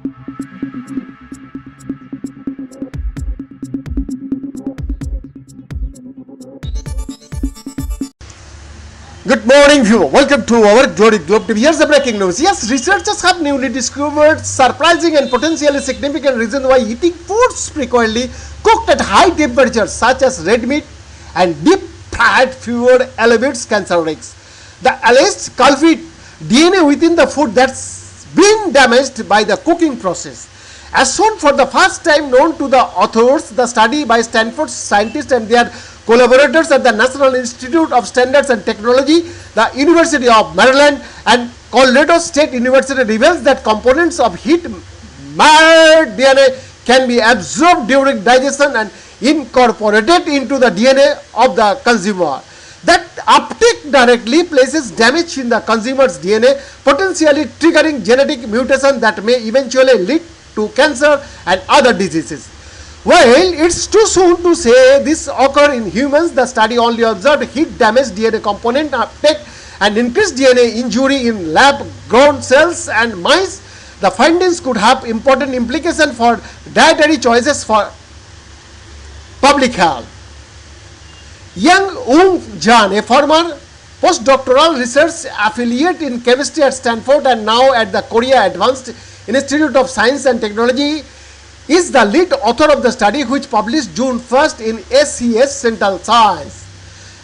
Good morning, viewer. Welcome to our Glory Globe TV. Here's the breaking news. Yes, researchers have newly discovered surprising and potentially significant reason why eating foods frequently cooked at high temperatures, such as red meat and deep fried food, elevates cancer risks. The alleged culprit, DNA within the food that's been damaged by the cooking process. As shown for the first time known to the authors, the study by Stanford scientists and their collaborators at the National Institute of Standards and Technology, the University of Maryland and Colorado State University reveals that components of heat-marred DNA can be absorbed during digestion and incorporated into the DNA of the consumer. That uptake directly places damage in the consumer's DNA, potentially triggering genetic mutation that may eventually lead to cancer and other diseases. Well, it's too soon to say this occur in humans. The study only observed heat-damaged DNA component uptake and increased DNA injury in lab-grown cells and mice. The findings could have important implications for dietary choices for public health. Yang Jan, a former postdoctoral research affiliate in chemistry at Stanford and now at the Korea Advanced Institute of Science and Technology, is the lead author of the study, which published June 1st in SCS Central Science.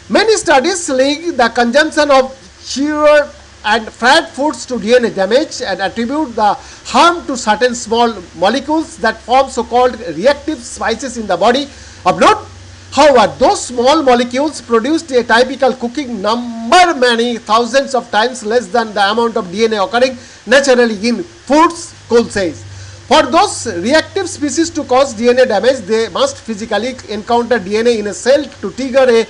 Many studies link the consumption of cured and fried foods to DNA damage and attribute the harm to certain small molecules that form so-called reactive spices in the body of note. However, those small molecules produced a typical cooking number many thousands of times less than the amount of DNA occurring naturally in foods, Cole says. For those reactive species to cause DNA damage, they must physically encounter DNA in a cell to trigger a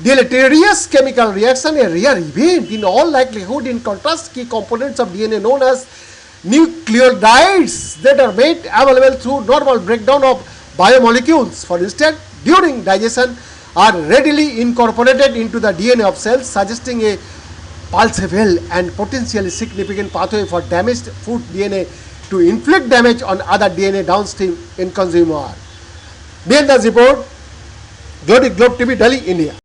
deleterious chemical reaction, a rare event in all likelihood. In contrast, key components of DNA known as nucleotides that are made available through normal breakdown of biomolecules, for instance, during digestion, are readily incorporated into the DNA of cells, suggesting a pulsable and potentially significant pathway for damaged food DNA to inflict damage on other DNA downstream in consumer. Behind the report, Glory Globe TV, Delhi, India.